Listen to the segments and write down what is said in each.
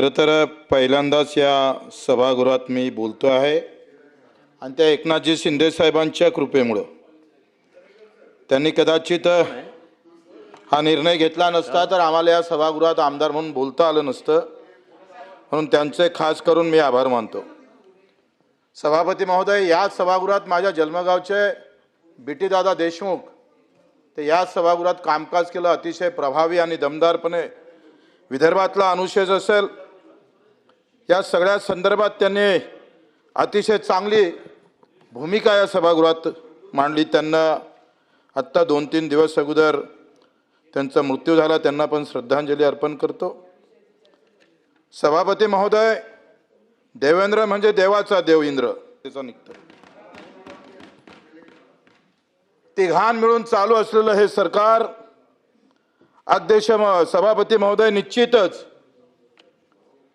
खरं तर पहिल्यांदाच या सभागृहात मी बोलतो आहे आणि त्या एकनाथजी शिंदे साहेबांच्या कृपेमुळं त्यांनी कदाचित हा निर्णय घेतला नसता तर आम्हाला या सभागृहात आमदार म्हणून बोलता आलं नसतं, म्हणून त्यांचे खास करून मी आभार मानतो. सभापती महोदय, या सभागृहात माझ्या जन्मगावचे बीटी दादा देशमुख ते या सभागृहात कामकाज केलं अतिशय प्रभावी आणि दमदारपणे. विदर्भातला अनुशेष असेल या सगळ्या संदर्भात त्यांनी अतिशय चांगली भूमिका या सभागृहात मांडली. त्यांना आत्ता 2-3 दिवस अगोदर त्यांचा मृत्यू झाला, त्यांना पण श्रद्धांजली अर्पण करतो. सभापती महोदय, देवेंद्र म्हणजे देवाचा देव इंद्र त्याचा निघतो. तिघान मिळून चालू असलेलं हे सरकार अध्यक्ष सभापती महोदय निश्चितच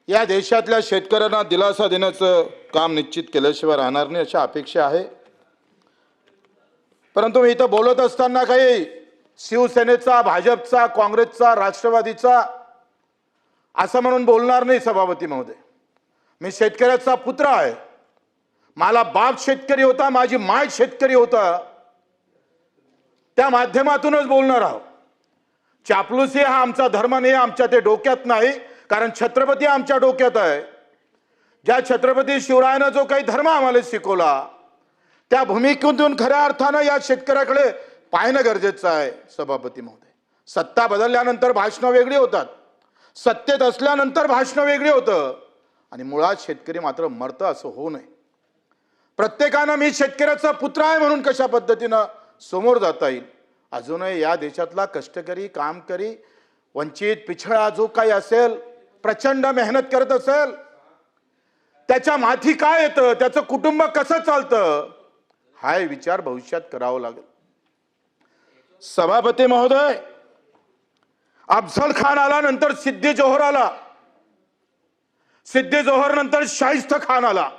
या देशातल्या शेतकऱ्यांना दिलासा देण्याचं काम निश्चित केल्याशिवाय राहणार नाही अशी अपेक्षा आहे. परंतु मी इथं बोलत असताना काही शिवसेनेचा, भाजपचा, काँग्रेसचा, राष्ट्रवादीचा असं म्हणून बोलणार नाही. सभापती महोदय, मी शेतकऱ्याचा पुत्र आहे. मला बाप शेतकरी होता, माझी माय शेतकरी होता, त्या माध्यमातूनच बोलणार आहोत. चापलुसी हा आमचा धर्म नाही, आमच्या ते डोक्यात नाही, कारण छत्रपती आमच्या डोक्यात आहे. ज्या छत्रपती शिवरायानं जो काही धर्म आम्हाला शिकवला त्या भूमिकेतून खऱ्या अर्थानं या शेतकऱ्याकडे पाहणं गरजेचं आहे. सभापती महोदय, सत्ता बदलल्यानंतर भाषणं वेगळी होतात, सत्तेत असल्यानंतर भाषणं वेगळी होतं आणि मुळात शेतकरी मात्र मरतं असं होऊ नये. प्रत्येकानं मी शेतकऱ्याचा पुत्र आहे म्हणून कशा पद्धतीनं समोर जाता येईल. अजूनही या देशातला कष्टकरी, कामकरी, वंचित, पिछळा जो काही असेल, प्रचंड मेहनत करत असेल, त्याच्या माथी काय येतं, त्याचं कुटुंब कसं चालतं, हा विचार भविष्यात करावा लागेल. सभापती महोदय, अफजल खान आला, नंतर सिद्दी जोहर आला, सिद्दी जोहर नंतर शाहिस्ता खान आला.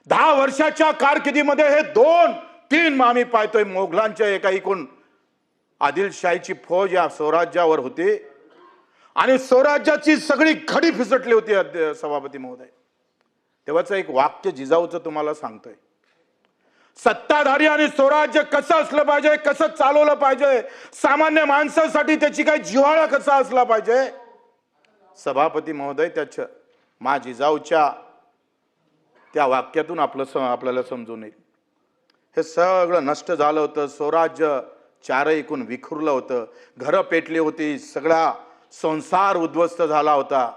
10 वर्षाच्या कारकिर्दीमध्ये हे 2-3 आम्ही पाहतोय मोगलांच्या एका एकूण आदिलशाहीची फौज या स्वराज्यावर होती आणि स्वराज्याची सगळी घडी फिसटली होती. सभापती महोदय, तेव्हाचं एक वाक्य जिजाऊचं तुम्हाला सांगतोय. सत्ताधारी आणि स्वराज्य कसं असलं पाहिजे, कसं चालवलं पाहिजे, सामान्य माणसासाठी त्याची काही जिव्हाळा कसा असला पाहिजे. सभापती महोदय, त्याच्या मा जिजाऊच्या त्या वाक्यातून आपल्याला समजून येईल. हे सगळं नष्ट झालं होतं, स्वराज्य चारैकून विखुरलं होतं, घरं पेटली होती, सगळा संसार उद्ध्वस्त झाला होता.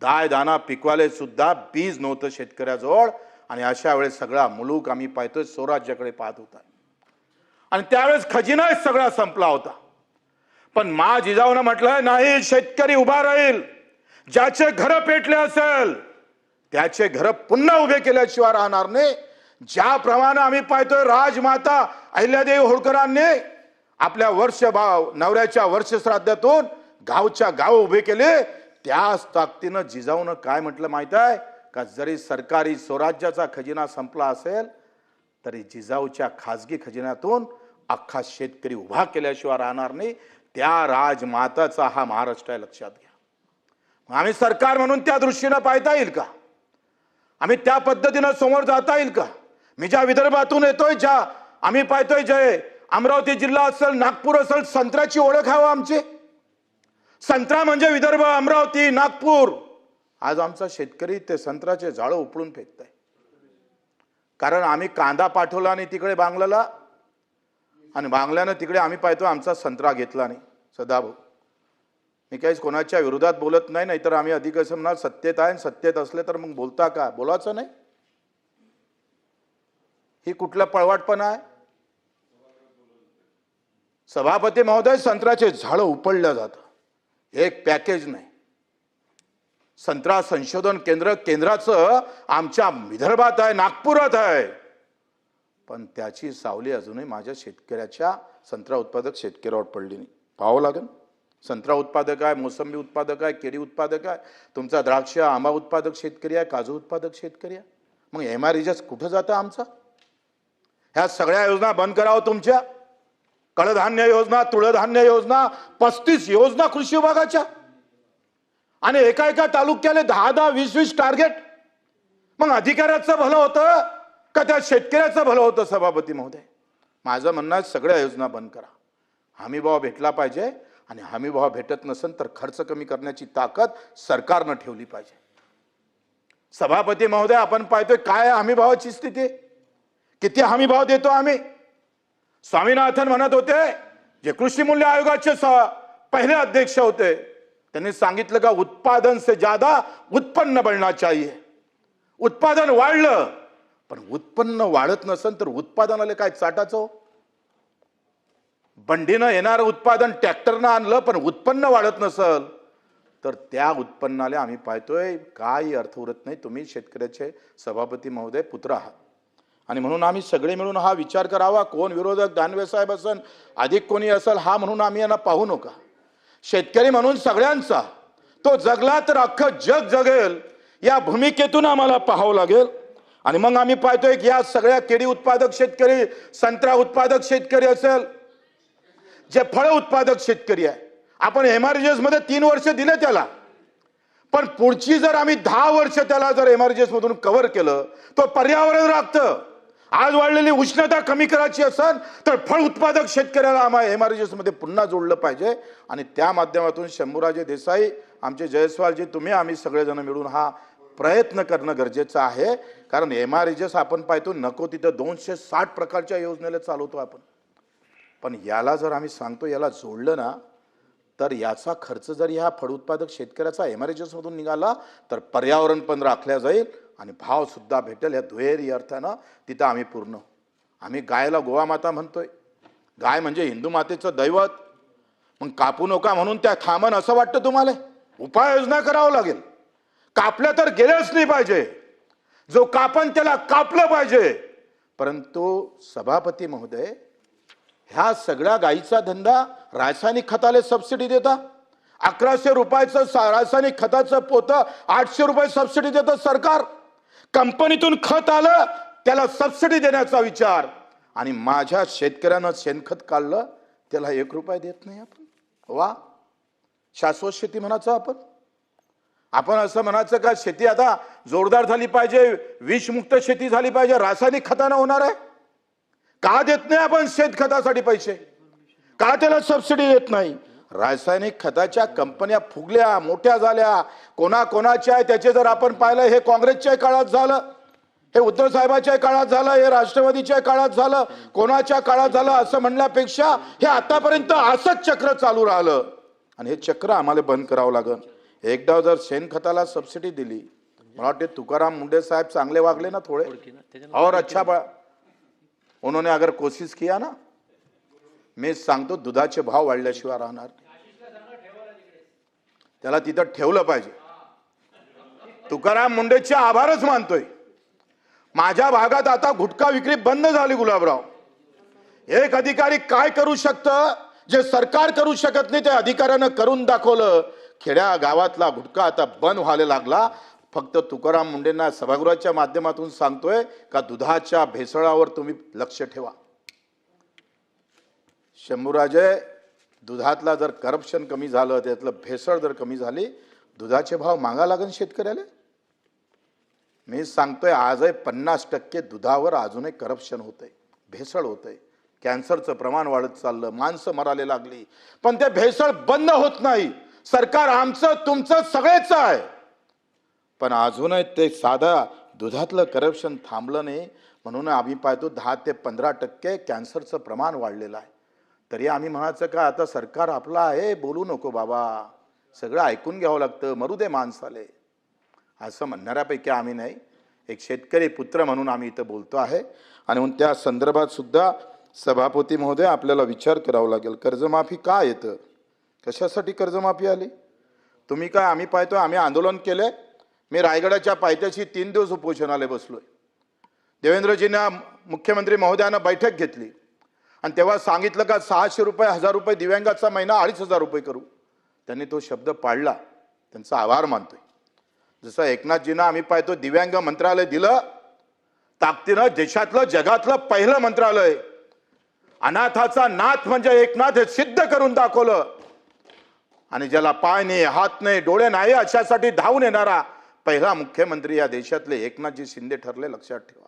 दाय दाना पिकवाले सुद्धा बीज नव्हतं शेतकऱ्याजवळ आणि अशा वेळेस सगळा मुलूक आम्ही पाहतोय स्वराज्याकडे पाहत होता आणि त्यावेळेस खजिना सगळा संपला होता. पण मा जिजाऊनं म्हटलं नाही, शेतकरी उभा राहील. ज्याचे घर पेटले असेल त्याचे घर पुन्हा उभे केल्याशिवाय राहणार नाही. ज्याप्रमाणे आम्ही पाहतोय राजमाता अहिल्यादेवी होळकरांनी आपल्या नवऱ्याच्या वर्षश्राद्धातून गावच्या गाव उभे केले, त्याच ताकदीनं जिजाऊनं काय म्हटलं माहित आहे का, जरी सरकारी स्वराज्याचा खजिना संपला असेल तरी जिजाऊच्या खाजगी खजिन्यातून अख्खा शेतकरी उभा केल्याशिवाय राहणार नाही. त्या राजमाताचा हा महाराष्ट्र आहे, लक्षात घ्या. आम्ही सरकार म्हणून त्या दृष्टीनं पाहता येईल का, आम्ही त्या पद्धतीनं समोर जाता येईल का. मी ज्या विदर्भातून येतोय, ज्या आम्ही पाहतोय, जे अमरावती जिल्हा असेल, नागपूर असेल, संत्र्याची ओळख आहे आमची. संत्रा म्हणजे विदर्भ, अमरावती, नागपूर. आज आमचा शेतकरी ते संत्र्याचे झाडं उपळून फेकताय, कारण आम्ही कांदा पाठवला नाही तिकडे बांगलाला आणि बांगल्यानं तिकडे आम्ही पाहतो आमचा संत्रा घेतला नाही. सदाभाऊ, मी काहीच कोणाच्या विरोधात बोलत नाही, नाहीतर आम्ही अधिक असं म्हणा सत्तेत आहे, सत्तेत असले तर मग बोलता का, बोलायचं नाही. ही कुठला पळवाटपणा आहे. सभापती महोदय, संत्र्याचे झाडं उपळलं जातं, एक पॅकेज नाही. संत्रा संशोधन केंद्राचं आमच्या विदर्भात आहे, नागपुरात आहे, पण त्याची सावली अजूनही माझ्या शेतकऱ्याच्या, संत्रा उत्पादक शेतकऱ्यावर पडली नाही. पाहावं लागेल. संत्रा उत्पादक आहे, मोसंबी उत्पादक आहे, केळी उत्पादक आहे, तुमचा द्राक्ष आंबा उत्पादक शेतकरी आहे, काजू उत्पादक शेतकरी आहे. मग MRES कुठं जातं आमचा. ह्या सगळ्या योजना बंद करावं तुमच्या. कडधान्य योजना, तुळधान्य योजना, 35 योजना कृषी विभागाच्या. आणि एका एका तालुक्याला 10-10, 20-20 टार्गेट. मग अधिकाऱ्याचं भलं होतं का त्या शेतकऱ्याचं भलं होतं? सभापती महोदय, माझं म्हणणं आहे सगळ्या योजना बंद करा. हमीभाव भेटला पाहिजे आणि हमीभाव भेटत नसेल तर खर्च कमी करण्याची ताकद सरकारनं ठेवली पाहिजे. सभापती महोदय, आपण पाहतोय काय हमीभावाची स्थिती, किती हमीभाव देतो आम्ही. स्वामीनाथन म्हणत होते, जे कृषी मूल्य आयोगाचे पहिले अध्यक्ष होते, त्यांनी सांगितलं का उत्पादन से ज्यादा उत्पन्न बढ़ना चाहिए. उत्पादन वाढलं पण उत्पन्न वाढत नसेल तर उत्पादनाला काय चाटाचं हो? बंडीनं येणारं उत्पादन ट्रॅक्टरनं आणलं पण उत्पन्न वाढत नसेल तर त्या उत्पन्नाला आम्ही पाहतोय काही अर्थ उरत नाही. तुम्ही शेतकऱ्याचे सभापती महोदय पुत्र आहात आणि म्हणून आम्ही सगळे मिळून हा विचार करावा. कोण विरोधक, दानवे साहेब असेल, अधिक कोणी असेल, हा म्हणून आम्ही यांना पाहू नका. शेतकरी म्हणून सगळ्यांचा, तो जगला तर अख्खं जग जगेल या भूमिकेतून आम्हाला पाहावं लागेल. आणि मग आम्ही पाहतोय की या सगळ्या केळी उत्पादक शेतकरी, संत्रा उत्पादक शेतकरी असेल, जे फळ उत्पादक शेतकरी आहे, आपण एमआरजीएस मध्ये 3 वर्ष दिले त्याला, पण पुढची जर आम्ही 10 वर्ष त्याला जर एमआरजीएस मधून कव्हर केलं तो पर्यावरण राखतं. आज वाढलेली उष्णता कमी करायची असेल तर फळ उत्पादक शेतकऱ्याला आम्हाला एमआरजीएस मध्ये पुन्हा जोडलं पाहिजे. आणि त्या माध्यमातून शंभूराजे देसाई, आमचे जयस्वालजी, तुम्ही आम्ही सगळेजण मिळून हा प्रयत्न करणं गरजेचं आहे. कारण एमआरजीएस आपण पाहतो नको तिथं 260 प्रकारच्या योजनेला चालवतो आपण, पण याला जर आम्ही सांगतो याला जोडलं ना तर याचा खर्च जर ह्या फळ उत्पादक शेतकऱ्याचा एमआरजीएस मधून निघाला तर पर्यावरण पण राखल्या जाईल आणि भाव सुद्धा भेटेल. या दुहेरी अर्थानं तिथं आम्ही पूर्ण. आम्ही गायला गोवा माता म्हणतोय, गाय म्हणजे हिंदू मातेचं दैवत. मग कापू नका म्हणून त्या थांबन असं वाटतं तुम्हाला? उपाययोजना करावं लागेल. कापल्या तर गेलेच नाही पाहिजे, जो कापन त्याला कापलं पाहिजे. परंतु सभापती महोदय, ह्या सगळ्या गायीचा धंदा रासायनिक खताला सबसिडी देता. 1100 रुपयाचं रासायनिक खताचं पोतं 800 रुपये सबसिडी देतं सरकार. कंपनीतून खत आलं त्याला सबसिडी देण्याचा विचार, आणि माझ्या शेतकऱ्यानं शेणखत काढलं त्याला 1 रुपया देत नाही आपण. वा, शाश्वत शेती म्हणायचं आपण. आपण असं म्हणायचं का शेती आता जोरदार झाली पाहिजे, विषमुक्त शेती झाली पाहिजे, रासायनिक खतानं होणार आहे? का देत नाही आपण शेतखतासाठी पैसे? का त्याला सबसिडी देत नाही? रासायनिक खताच्या कंपन्या फुगल्या, मोठ्या झाल्या, कोणाकोणाच्या आहे त्याचे जर आपण पाहिलं, हे काँग्रेसच्या काळात झालं, हे उद्धव साहेबांच्या काळात झालं, हे राष्ट्रवादीच्या काळात झालं, कोणाच्या काळात झालं असं म्हणण्यापेक्षा हे आतापर्यंत असंच चक्र चालू राहिलं आणि हे चक्र आम्हाला बंद करावं लागेल. एकदा जर शेणखताला सबसिडी दिली, मला वाटते तुकाराम मुंडे साहेब चांगले वागले ना थोडे, और अच्छा उन्होंने अगर कोशिश किया ना, मी सांगतो दुधाचे भाव वाढल्याशिवाय राहणार. त्याला तिथं ठेवलं पाहिजे. तुकाराम मुंडेचे आभारच मानतोय. माझ्या भागात आता गुटखा विक्री बंद झाली. गुलाबराव, एक अधिकारी काय करू शकतं जे सरकार करू शकत नाही ते अधिकाऱ्यानं करून दाखवलं. खेड्या गावातला गुटखा आता बंद व्हायला लागला. फक्त तुकाराम मुंडेंना सभागृहाच्या माध्यमातून सांगतोय का दुधाच्या भेसळावर तुम्ही लक्ष ठेवा. शंभूराजे, दुधातला जर करप्शन कमी झालं, त्यातलं भेसळ जर कमी झाली, दुधाचे भाव मागा लागेल शेतकऱ्याला. मी सांगतोय आजही 50% दुधावर अजूनही करप्शन होतंय, भेसळ होतंय. कॅन्सरचं प्रमाण वाढत चाललं, माणसं मरायला लागली, पण ते भेसळ बंद होत नाही. सरकार आमचं तुमचं सगळेच आहे, पण अजूनही ते साधा दुधातलं करप्शन थांबलं नाही. म्हणून आम्ही पाहतो 10 ते 15% कॅन्सरचं प्रमाण वाढलेलं आहे. तरी आम्ही म्हणायचं का आता सरकार आपलं आहे, बोलू नको बाबा, सगळं ऐकून घ्यावं लागतं, मरू दे माणसाले, असं म्हणणाऱ्यापैकी आम्ही नाही. एक शेतकरी पुत्र म्हणून आम्ही इथं बोलतो आहे. आणि म्हणून त्या संदर्भात सुद्धा सभापती महोदय आपल्याला विचार करावा लागेल. कर्जमाफी का येतं, कशासाठी कर्जमाफी आली? तुम्ही काय, आम्ही पाहतोय आम्ही आंदोलन केले. मी रायगडाच्या पायथ्याशी 3 दिवस उपोषणाला बसलोय. देवेंद्रजींना, मुख्यमंत्री महोदयांना बैठक घेतली आणि तेव्हा सांगितलं का 600 रुपये, 1000 रुपये दिव्यांगाचा महिना 2500 रुपये करू. त्यांनी तो शब्द पाळला, त्यांचा आभार मानतोय. जसं एकनाथजींना आम्ही पाहतो दिव्यांग मंत्रालय दिलं, ताकदीनं देशातलं जगातलं पहिलं मंत्रालय. अनाथाचा नाथ म्हणजे एकनाथ हे सिद्ध करून दाखवलं. आणि ज्याला पाय नाही, हात नाही, डोळे नाही अशासाठी धावून येणारा पहिला मुख्यमंत्री या देशातले एकनाथजी शिंदे ठरले, लक्षात ठेवा.